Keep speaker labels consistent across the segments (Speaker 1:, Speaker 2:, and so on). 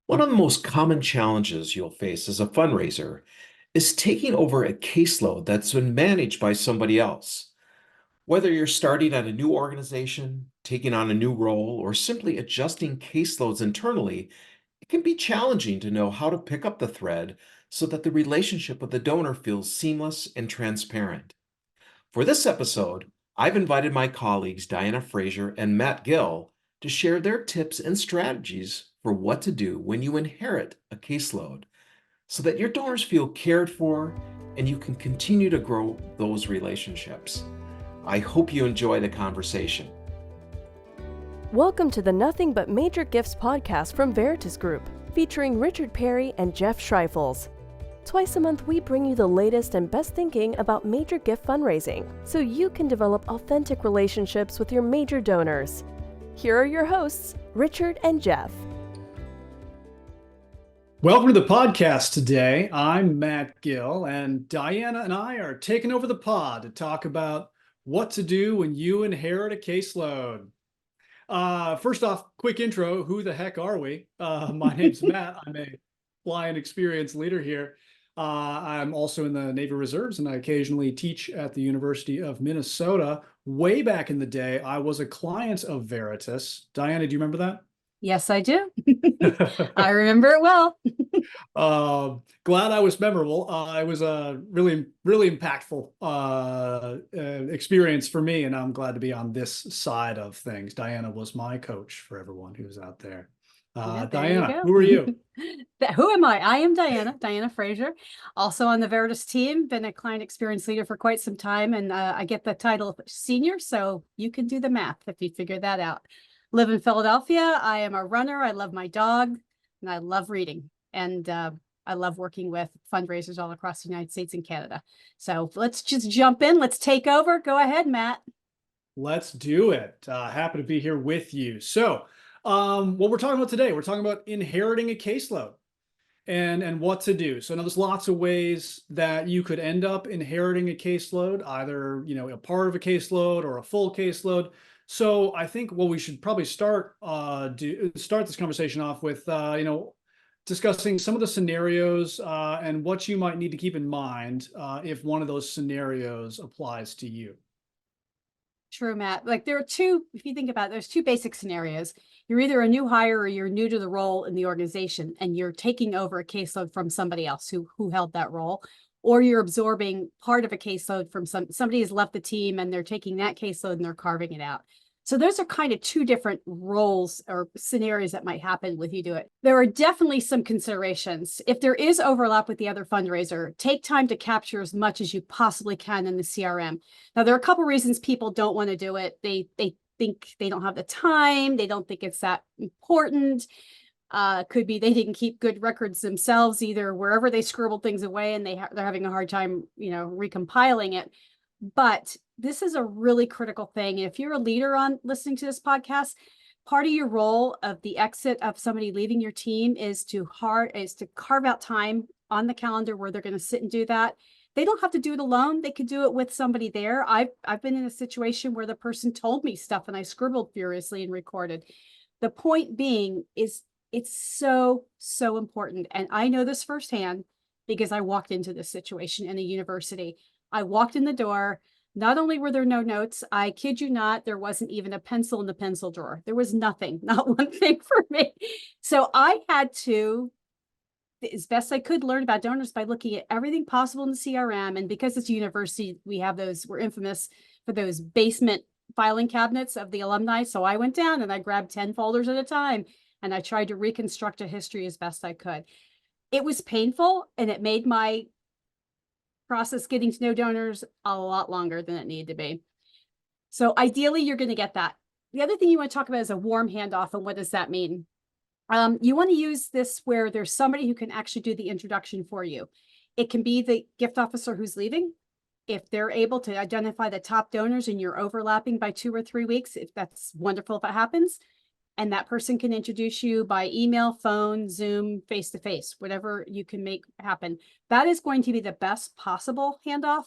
Speaker 1: One of the most common challenges you'll face as a fundraiser is taking over a caseload that's been managed by somebody else. Whether you're starting at a new organization, taking on a new role, or simply adjusting caseloads internally, it can be challenging to know how to pick up the thread so that the relationship with the donor feels seamless and transparent. For this episode, I've invited my colleagues Diana Frazier and Matt Gill to share their tips and strategies for what to do when you inherit a caseload so that your donors feel cared for and you can continue to grow those relationships. I hope you enjoy the conversation.
Speaker 2: Welcome to the Nothing But Major Gifts podcast from Veritas Group, featuring Richard Perry and Jeff Schreifels. Twice a month, we bring you the latest and best thinking about major gift fundraising, so you can develop authentic relationships with your major donors. Here are your hosts, Richard and Jeff.
Speaker 3: Welcome to the podcast today. I'm Matt Gill, and Diana and I are taking over the pod to talk about what to do when you inherit a caseload. First off, quick intro. Who the heck are we? My name's Matt. I'm a flying experience leader here. I'm also in the Navy Reserves, and I occasionally teach at the University of Minnesota. Way back in the day, I was a client of Veritas. Diana, do you remember that?
Speaker 4: Yes, I do. I remember it well.
Speaker 3: Glad I was memorable. It was a really impactful experience for me, and I'm glad to be on this side of things. Diana was my coach for everyone who's out there.
Speaker 4: Yeah,
Speaker 3: Diana, who are you?
Speaker 4: Who am I? I am Diana Frazier, also on the Veritas team, been a client experience leader for quite some time, and I get the title of senior, so you can do the math if you figure that out. Live in Philadelphia. I am a runner. I love my dog, and I love reading. And I love working with fundraisers all across the United States and Canada. So let's just jump in. Let's take over. Go ahead, Matt.
Speaker 3: Let's do it. Happy to be here with you. So what we're talking about today, we're talking about inheriting a caseload and what to do. So now there's lots of ways that you could end up inheriting a caseload, either, a part of a caseload or a full caseload. So I think what we should probably start this conversation off with, discussing some of the scenarios and what you might need to keep in mind if one of those scenarios applies to you.
Speaker 4: True, Matt. Like there are two, if you think about it, there's two basic scenarios. You're either a new hire or you're new to the role in the organization and you're taking over a caseload from somebody else who held that role, or you're absorbing part of a caseload from somebody has left the team and they're taking that caseload and they're carving it out. So those are kind of two different roles or scenarios that might happen with you do it. There are definitely some considerations. If there is overlap with the other fundraiser, take time to capture as much as you possibly can in the CRM. Now, there are a couple reasons people don't want to do it. They think they don't have the time. They don't think it's that important. Could be they didn't keep good records themselves, either wherever they scribbled things away and they're having a hard time, recompiling it. But this is a really critical thing. And if you're a leader on listening to this podcast, part of your role of the exit of somebody leaving your team is to carve out time on the calendar where they're going to sit and do that. They don't have to do it alone. They could do it with somebody there. I've been in a situation where the person told me stuff and I scribbled furiously and recorded. The point being is it's so important. And I know this firsthand because I walked into this situation in a university. I walked in the door. Not only were there no notes, I kid you not, there wasn't even a pencil in the pencil drawer. There was nothing, not one thing for me. So I had to, as best I could, learn about donors by looking at everything possible in the CRM. And because it's a university, we're infamous for those basement filing cabinets of the alumni. So I went down and I grabbed 10 folders at a time and I tried to reconstruct a history as best I could. It was painful and it made my process getting to know donors a lot longer than it needed to be. So ideally, you're going to get that. The other thing you want to talk about is a warm handoff. And what does that mean? You want to use this where there's somebody who can actually do the introduction for you. It can be the gift officer who's leaving. If they're able to identify the top donors and you're overlapping by 2 or 3 weeks, if that's wonderful if it happens. And that person can introduce you by email, phone, Zoom, face-to-face, whatever you can make happen. That is going to be the best possible handoff,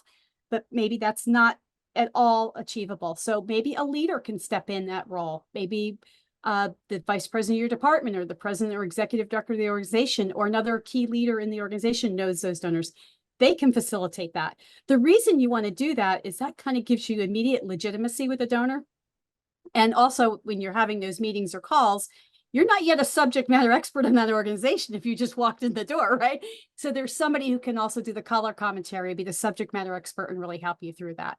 Speaker 4: but maybe that's not at all achievable. So maybe a leader can step in that role. Maybe the vice president of your department or the president or executive director of the organization or another key leader in the organization knows those donors. They can facilitate that. The reason you want to do that is that kind of gives you immediate legitimacy with a donor. And also when you're having those meetings or calls, you're not yet a subject matter expert in that organization if you just walked in the door, right? So there's somebody who can also do the color commentary, be the subject matter expert and really help you through that.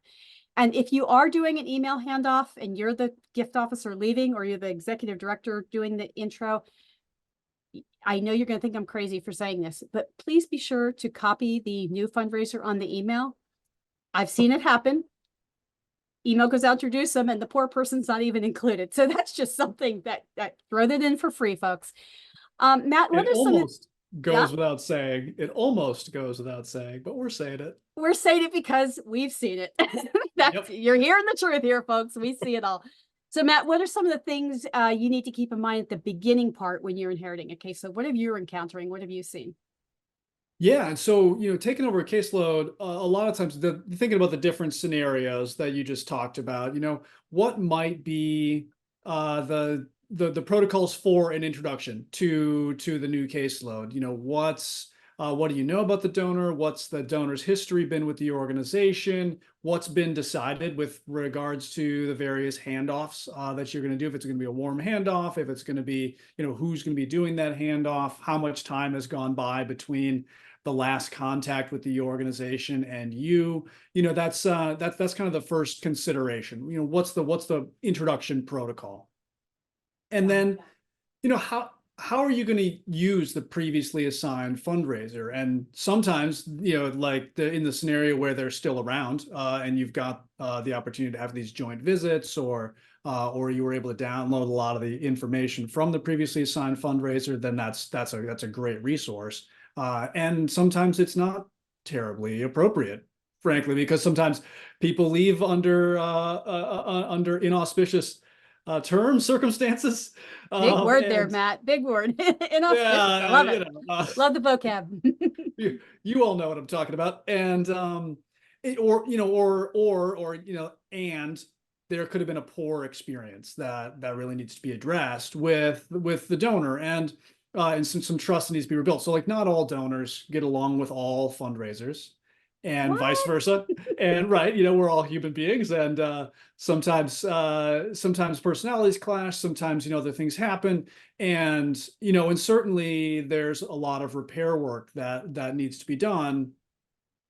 Speaker 4: And if you are doing an email handoff and you're the gift officer leaving or you're the executive director doing the intro, I know you're going to think I'm crazy for saying this, but please be sure to copy the new fundraiser on the email. I've seen it happen. Email goes out to introduce them and the poor person's not even included. So that's just something that throw that in for free, folks. Matt, what
Speaker 3: It
Speaker 4: are some
Speaker 3: almost goes without saying. It almost goes without saying, but we're saying it.
Speaker 4: We're saying it because we've seen it. You're hearing the truth here, folks. We see it all. So Matt, what are some of the things you need to keep in mind at the beginning part when you're inheriting a case? So what have you encountering? What have you seen?
Speaker 3: Yeah, and so, taking over a caseload, a lot of times thinking about the different scenarios that you just talked about, what might be the protocols for an introduction to the new caseload? What do you know about the donor? What's the donor's history been with the organization? What's been decided with regards to the various handoffs that you're going to do? If it's going to be a warm handoff, if it's going to be, who's going to be doing that handoff, how much time has gone by between the last contact with the organization and that's kind of the first consideration. What's the introduction protocol? And then, how are you going to use the previously assigned fundraiser? And sometimes, like in the scenario where they're still around and you've got the opportunity to have these joint visits or you were able to download a lot of the information from the previously assigned fundraiser, then that's a great resource. And sometimes it's not terribly appropriate, frankly, because sometimes people leave under inauspicious circumstances.
Speaker 4: Big word there, Matt. Big word. I love it. Love the vocab.
Speaker 3: you all know what I'm talking about. And and there could have been a poor experience that really needs to be addressed with the donor, and some trust needs to be rebuilt. So like not all donors get along with all fundraisers and vice versa. And right, we're all human beings, and sometimes personalities clash, sometimes other things happen, and certainly there's a lot of repair work that needs to be done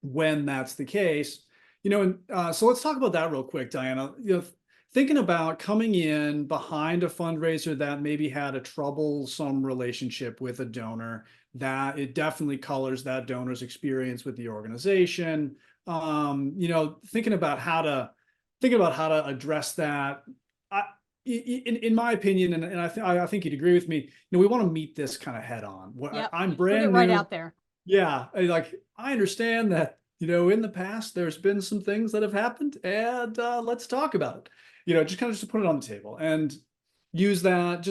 Speaker 3: when that's the case. So let's talk about that real quick, Diana. Thinking about coming in behind a fundraiser that maybe had a troublesome relationship with a donor, that it definitely colors that donor's experience with the organization. Thinking about how to address that. In my opinion, and I think you'd agree with me, we want to meet this kind of head on.
Speaker 4: Yep.
Speaker 3: I'm brand
Speaker 4: new, right
Speaker 3: new.
Speaker 4: out there.
Speaker 3: Yeah, I understand that in the past there's been some things that have happened, and let's talk about it. Just to put it on the table and use that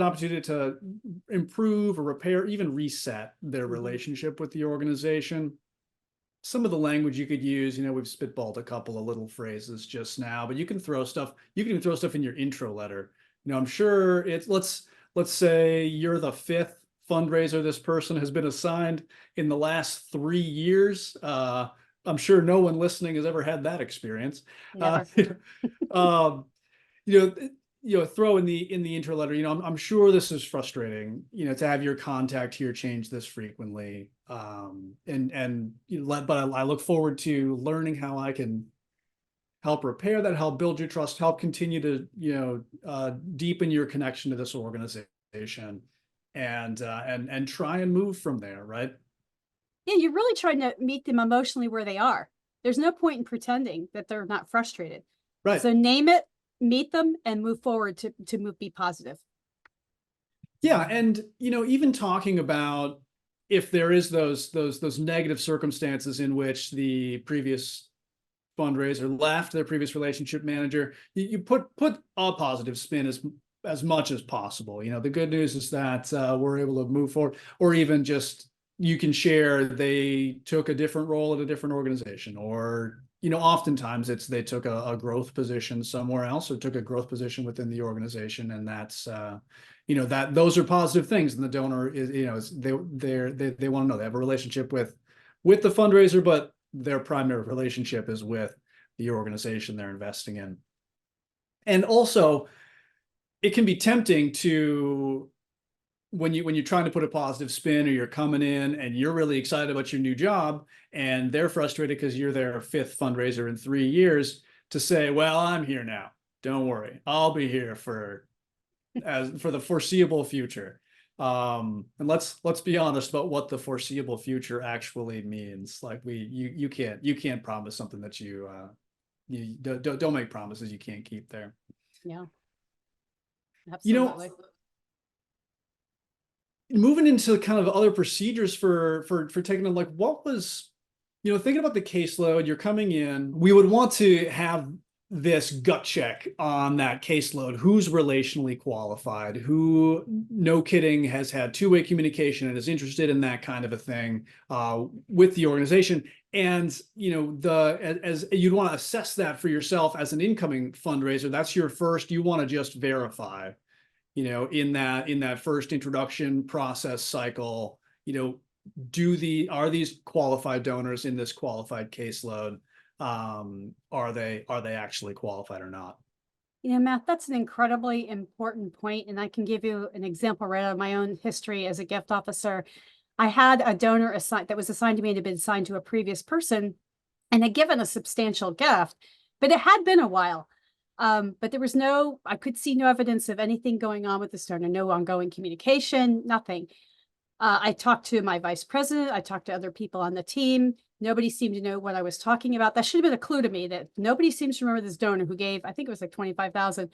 Speaker 3: opportunity to improve or repair, even reset their relationship with the organization. Some of the language you could use, we've spitballed a couple of little phrases just now, but you can even throw stuff in your intro letter. I'm sure let's say you're the 5th fundraiser this person has been assigned in the last 3 years. I'm sure no one listening has ever had that experience. Throw in the intro letter, I'm sure this is frustrating, to have your contact here change this frequently. But I look forward to learning how I can help repair that, help build your trust, help continue to, deepen your connection to this organization, and try and move from there, right?
Speaker 4: Yeah, you're really trying to meet them emotionally where they are. There's no point in pretending that they're not frustrated.
Speaker 3: Right.
Speaker 4: So name it, meet them, and move forward to be positive.
Speaker 3: Yeah, and even talking about if there is those negative circumstances in which the previous fundraiser left their previous relationship manager, you put a positive spin as much as possible. The good news is that we're able to move forward, or even just you can share they took a different role at a different organization, or oftentimes they took a growth position somewhere else, or took a growth position within the organization, and that's that those are positive things. And the donor is they want to know they have a relationship with the fundraiser, but their primary relationship is with the organization they're investing in. And also, it can be tempting to, when you're trying to put a positive spin, or you're coming in and you're really excited about your new job, and they're frustrated because you're their 5th fundraiser in 3 years, to say, well, I'm here now, don't worry, I'll be here for the foreseeable future. And let's be honest about what the foreseeable future actually means. Like, you can't promise something that you don't make promises you can't keep there.
Speaker 4: Yeah, absolutely.
Speaker 3: Moving into kind of other procedures for taking them, like, what was, thinking about the caseload, you're coming in, we would want to have this gut check on that caseload. Who's relationally qualified, who, no kidding, has had two-way communication and is interested in that kind of a thing with the organization. And as you'd want to assess that for yourself as an incoming fundraiser, that's your first, you want to just verify, in that first introduction process cycle, are these qualified donors in this qualified caseload? Are they actually qualified or not?
Speaker 4: Matt, that's an incredibly important point, and I can give you an example right out of my own history as a gift officer. I had a donor that was assigned to me and had been assigned to a previous person, and had given a substantial gift, but it had been a while. But there was I could see no evidence of anything going on with this donor, no ongoing communication, nothing. I talked to my vice president. I talked to other people on the team. Nobody seemed to know what I was talking about. That should have been a clue to me, that nobody seems to remember this donor who gave, I think it was like 25,000.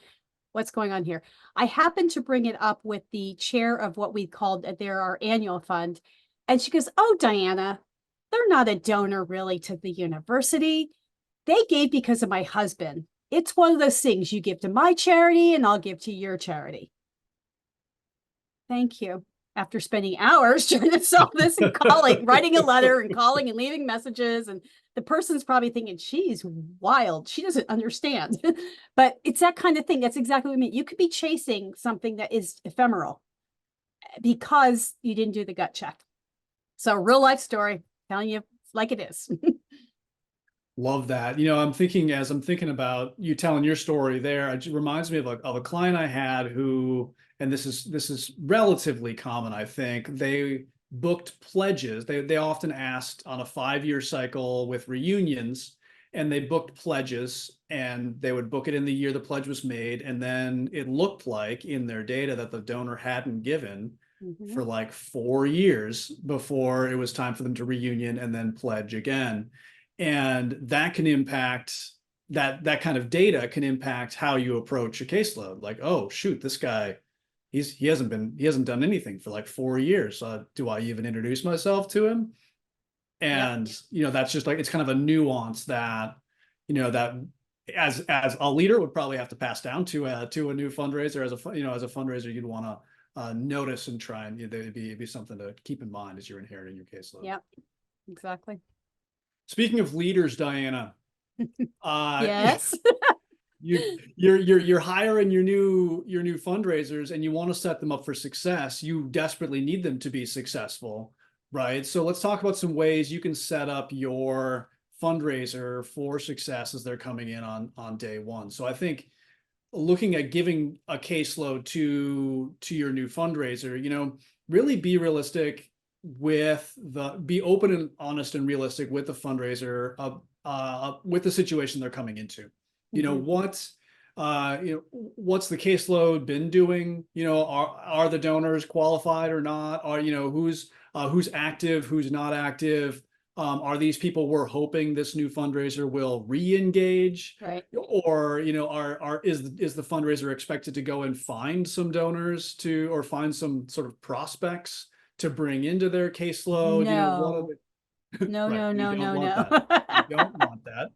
Speaker 4: What's going on here? I happened to bring it up with the chair of what we called our annual fund. And she goes, "Oh, Diana, they're not a donor really to the university. They gave because of my husband. It's one of those things, you give to my charity and I'll give to your charity." Thank you. After spending hours trying to solve this and calling, writing a letter and calling and leaving messages, and the person's probably thinking, she's wild, she doesn't understand. But it's that kind of thing. That's exactly what I mean. You could be chasing something that is ephemeral because you didn't do the gut check. So, real life story, telling you like it is.
Speaker 3: Love that. I'm thinking about you telling your story there, it reminds me of a client I had who, and this is relatively common, I think, they booked pledges. They often asked on a 5-year cycle with reunions, and they booked pledges, and they would book it in the year the pledge was made. And then it looked like in their data that the donor hadn't given for like 4 years before it was time for them to reunion and then pledge again. And that can impact, that kind of data can impact how you approach a caseload. Like, oh shoot, this guy, he hasn't done anything for like 4 years. Do I even introduce myself to him? And that's just like, it's kind of a nuance that that as a leader would probably have to pass down to a new fundraiser. As a fundraiser, you'd want to notice and try, and it'd be something to keep in mind as you're inheriting your caseload.
Speaker 4: Yep, exactly.
Speaker 3: Speaking of leaders, Diana,
Speaker 4: yes.
Speaker 3: you're hiring your new fundraisers, and you want to set them up for success. You desperately need them to be successful, right? So let's talk about some ways you can set up your fundraiser for success as they're coming in on day one. So I think looking at giving a caseload to your new fundraiser, really be realistic be open and honest and realistic with the fundraiser, with the situation they're coming into. What's the caseload been doing? Are the donors qualified or not? Who's active, who's not active? Are these people we're hoping this new fundraiser will re-engage?
Speaker 4: Right.
Speaker 3: Or is the fundraiser expected to go and find some donors or find some sort of prospects to bring into their caseload?
Speaker 4: No. No,
Speaker 3: right,
Speaker 4: no.
Speaker 3: You don't want that.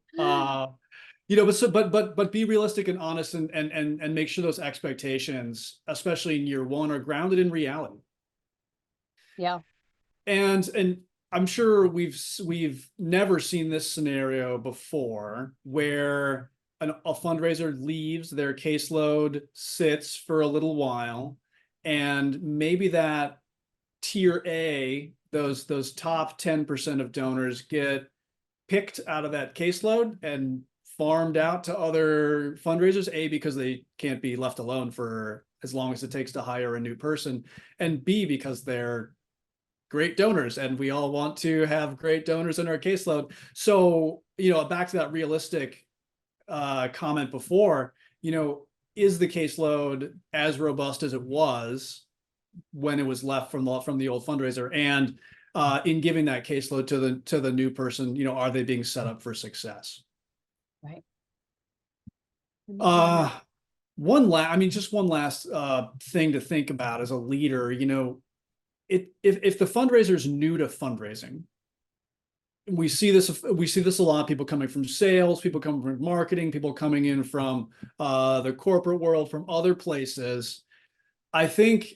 Speaker 3: But be realistic and honest, and make sure those expectations, especially in year one, are grounded in reality.
Speaker 4: Yeah.
Speaker 3: And I'm sure we've never seen this scenario before where a fundraiser leaves their caseload, sits for a little while, and maybe that tier A, those top 10% of donors get picked out of that caseload and farmed out to other fundraisers, A, because they can't be left alone for as long as it takes to hire a new person, and B, because they're great donors and we all want to have great donors in our caseload. So, back to that realistic comment before, is the caseload as robust as it was when it was left from the old fundraiser? And in giving that caseload to the new person, are they being set up for success?
Speaker 4: Right.
Speaker 3: Just one last thing to think about as a leader, if the fundraiser is new to fundraising, we see this a lot. People coming from sales, people coming from marketing, people coming in from the corporate world, from other places. I think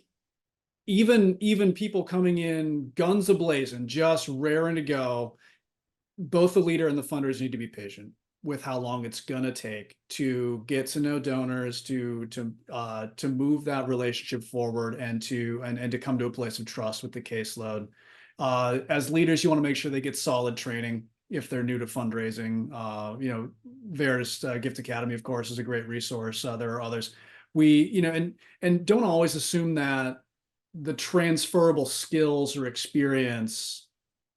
Speaker 3: even people coming in guns a-blazing, just raring to go, both the leader and the funders need to be patient with how long it's gonna take to get to know donors, to move that relationship forward, and to come to a place of trust with the caseload. As leaders, you want to make sure they get solid training if they're new to fundraising. There's Gift Academy, of course, is a great resource. There are others. And don't always assume that the transferable skills or experience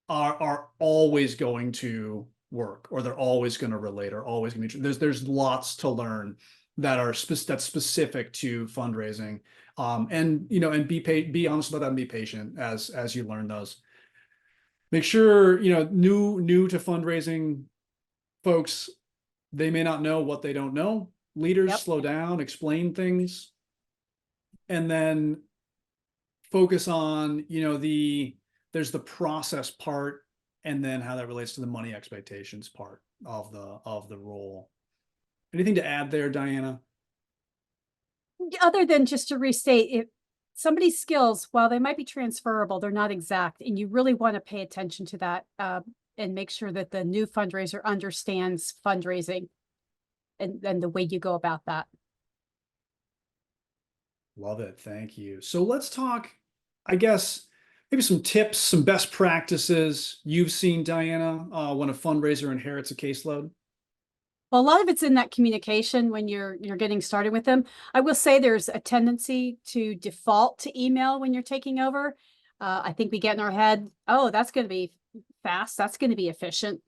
Speaker 3: are always going to work, or they're always going to relate, or always going to be. There's lots to learn that's specific to fundraising, and be honest about that and be patient as you learn those. Make sure new to fundraising folks, they may not know what they don't know. Leaders, slow down, explain things, and then focus on there's the process part, and then how that relates to the money expectations part of the role. Anything to add there, Diana?
Speaker 4: Other than just to restate, if somebody's skills, while they might be transferable, they're not exact, and you really want to pay attention to that and make sure that the new fundraiser understands fundraising and the way you go about that.
Speaker 3: Love it. Thank you. So let's talk, I guess, maybe some tips, some best practices you've seen, Diana, when a fundraiser inherits a caseload.
Speaker 4: Well, a lot of it's in that communication when you're getting started with them. I will say there's a tendency to default to email when you're taking over. I think we get in our head, oh, that's going to be fast. That's going to be efficient.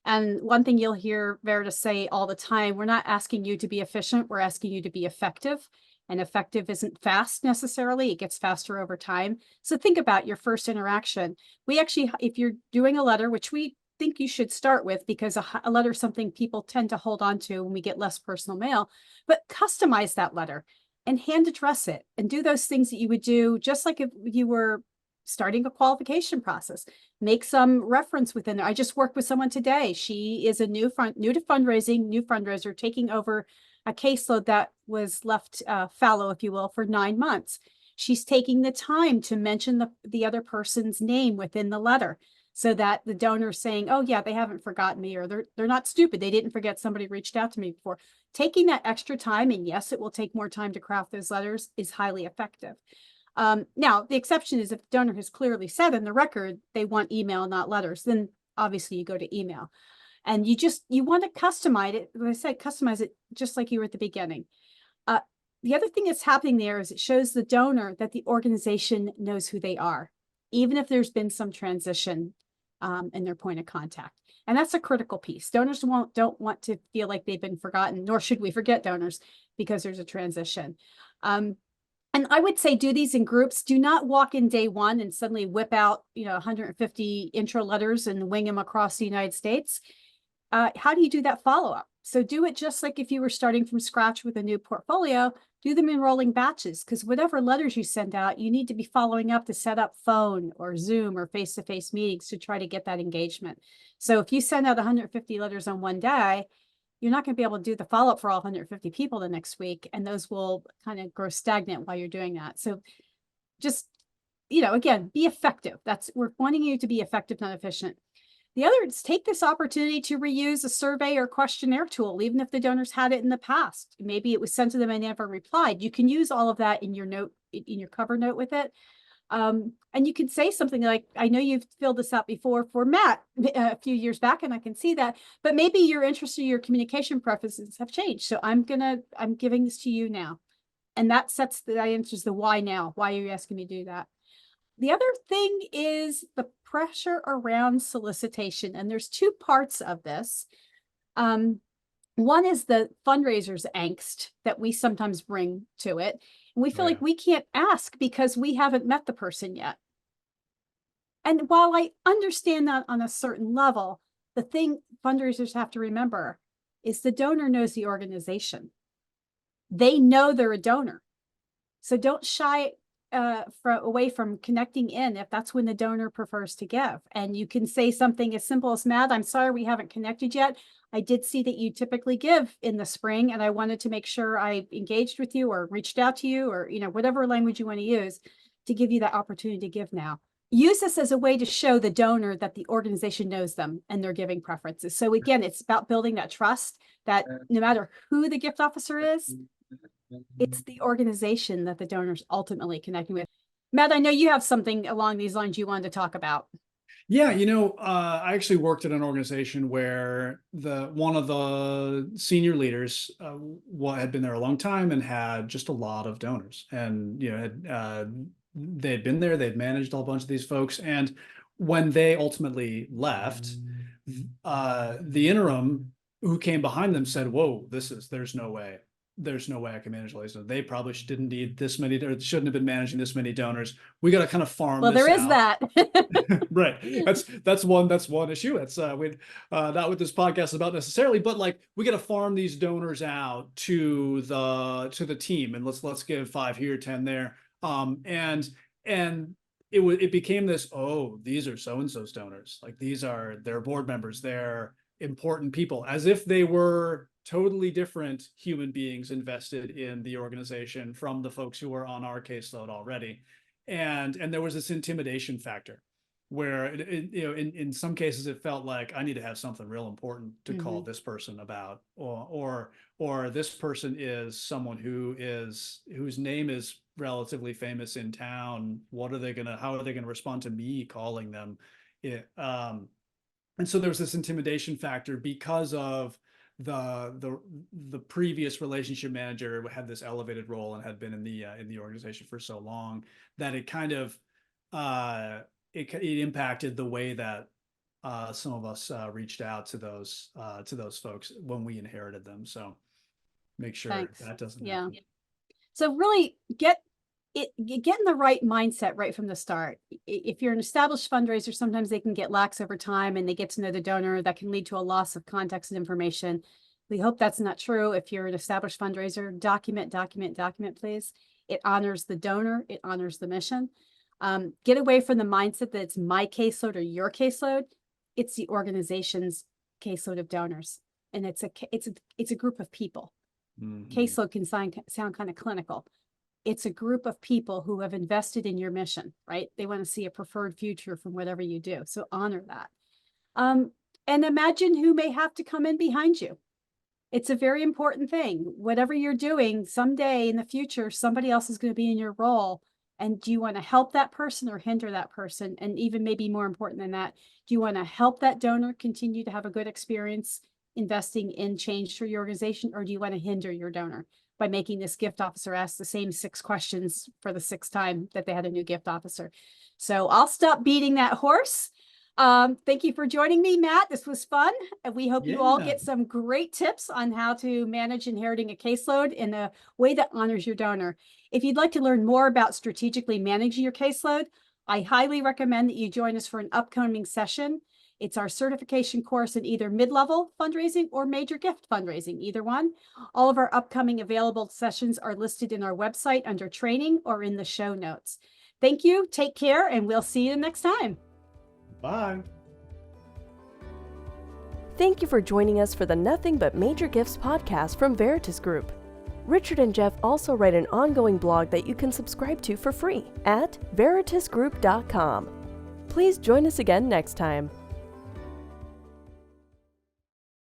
Speaker 4: And one thing you'll hear Veritas say all the time, we're not asking you to be efficient. We're asking you to be effective. And effective isn't fast necessarily. It gets faster over time. So think about your first interaction. We actually, if you're doing a letter, which we think you should start with, because a letter is something people tend to hold on to when we get less personal mail, but customize that letter and hand address it and do those things that you would do just like if you were starting a qualification process. Make some reference within there. I just worked with someone today. She is a new to fundraising, new fundraiser, taking over a caseload that was left fallow, if you will, for 9 months. She's taking the time to mention the other person's name within the letter, so that the donor's saying, oh yeah, they haven't forgotten me, or they're not stupid. They didn't forget somebody reached out to me before. Taking that extra time, and yes, it will take more time to craft those letters, is highly effective. Now, the exception is if the donor has clearly said in the record they want email, not letters, then obviously you go to email. And you want to customize it. As I said, customize it just like you were at the beginning. The other thing that's happening there is it shows the donor that the organization knows who they are, even if there's been some transition in their point of contact. And that's a critical piece. Donors don't want to feel like they've been forgotten, nor should we forget donors because there's a transition. And I would say do these in groups. Do not walk in day one and suddenly whip out 150 intro letters and wing them across the United States. How do you do that follow-up? So do it just like if you were starting from scratch with a new portfolio. Do them in rolling batches, because whatever letters you send out, you need to be following up to set up phone or Zoom or face-to-face meetings to try to get that engagement. So if you send out 150 letters on one day, you're not going to be able to do the follow-up for all 150 people the next week, and those will kind of grow stagnant while you're doing that. So just again, be effective. We're wanting you to be effective, not efficient. The other is take this opportunity to reuse a survey or questionnaire tool, even if the donors had it in the past. Maybe it was sent to them and never replied. You can use all of that in your note, in your cover note with it. And you can say something like, I know you've filled this out before for Matt a few years back, and I can see that, but maybe your interest or your communication preferences have changed. So I'm giving this to you now. And that answers the why now. Why are you asking me to do that? The other thing is the pressure around solicitation. And there's two parts of this. One is the fundraisers angst that we sometimes bring to it. And we feel like we can't ask because we haven't met the person yet. And while I understand that on a certain level, the thing fundraisers have to remember is the donor knows the organization. They know they're a donor. So don't shy away from connecting in if that's when the donor prefers to give. And you can say something as simple as, Matt, I'm sorry we haven't connected yet. I did see that you typically give in the spring, and I wanted to make sure I engaged with you or reached out to you, or whatever language you want to use to give you that opportunity to give now. Use this as a way to show the donor that the organization knows them and their giving preferences. So again, it's about building that trust that no matter who the gift officer is, it's the organization that the donor's ultimately connecting with. Matt, I know you have something along these lines you wanted to talk about.
Speaker 3: Yeah, I actually worked at an organization where one of the senior leaders had been there a long time and had just a lot of donors, and they had been there, they'd managed a whole bunch of these folks, and when they ultimately left, the interim who came behind them said, "Whoa, there's no way." I can manage all these. They probably didn't need this many, or shouldn't have been managing this many donors. We got to kind of farm.
Speaker 4: Well,
Speaker 3: this
Speaker 4: there is
Speaker 3: out.
Speaker 4: that.
Speaker 3: Right. That's one issue. That's not what this podcast is about necessarily, but like we got to farm these donors out to the team, and let's give 5 here, 10 there. And it became this, oh, these are so-and-so's donors. Like they're board members, they're important people, as if they were totally different human beings invested in the organization from the folks who were on our caseload already. And there was this intimidation factor where in some cases it felt like I need to have something real important to call this person about, or this person is someone whose name is relatively famous in town. How are they gonna respond to me calling them? And so there was this intimidation factor because of the previous relationship manager had this elevated role and had been in the organization for so long that it kind of it impacted the way that some of us reached out to those folks when we inherited them. So make sure that doesn't happen.
Speaker 4: So really get in the right mindset right from the start. If you're an established fundraiser, sometimes they can get lax over time and they get to know the donor. That can lead to a loss of context and information. We hope that's not true. If you're an established fundraiser, document, please. It honors the donor. It honors the mission. Get away from the mindset that it's my caseload or your caseload. It's the organization's caseload of donors. And it's a group of people. Caseload can sound kind of clinical. It's a group of people who have invested in your mission, right? They want to see a preferred future from whatever you do. So honor that. And imagine who may have to come in behind you. It's a very important thing. Whatever you're doing, someday in the future, somebody else is going to be in your role. And do you want to help that person or hinder that person? And even maybe more important than that, do you want to help that donor continue to have a good experience investing in change for your organization? Or do you want to hinder your donor by making this gift officer ask the same 6 questions for the 6th time that they had a new gift officer? So I'll stop beating that horse. Thank you for joining me, Matt. This was fun. And we hope you all get some great tips on how to manage inheriting a caseload in a way that honors your donor. If you'd like to learn more about strategically managing your caseload, I highly recommend that you join us for an upcoming session. It's our certification course in either mid-level fundraising or major gift fundraising, either one. All of our upcoming available sessions are listed in our website under training or in the show notes. Thank you, take care, and we'll see you next time.
Speaker 3: Bye.
Speaker 2: Thank you for joining us for the Nothing But Major Gifts podcast from Veritas Group. Richard and Jeff also write an ongoing blog that you can subscribe to for free at veritasgroup.com. Please join us again next time.